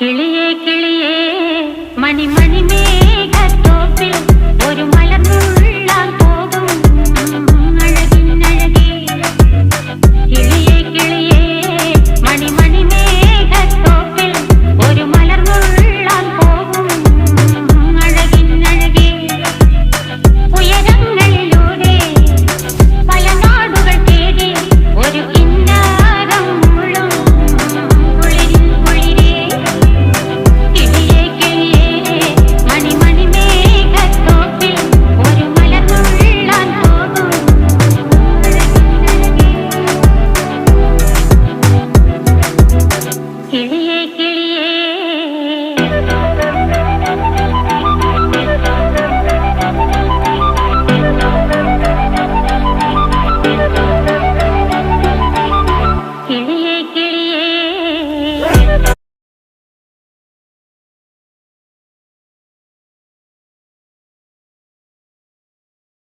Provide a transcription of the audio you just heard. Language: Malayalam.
കിളിയേ കിളിയേ മണിമണി മേഘത്തോപ്പിൽ ഒരു മലർന്നുള്ളാൻ പോകും അഴകിനഴകേ. കിളിയേ കിളിയേ മണിമണി മേഘത്തോപ്പിൽ ഒരു മലർന്നുള്ളാൻ പോകും അഴകിനഴകേ. ഉയരങ്ങളിലൂടെ പല നാടുകൾ തേടി ഒരു കിന്നാരം മുള്ളും കുളിരിൻ കുളിരേ. കിളിയേ കിളിയേ മണിമണി മേഘത്തോപ്പിൽ ഒരു മലർന്നുള്ളാൻ പോകും അഴകിനഴകേ. കിളിയേ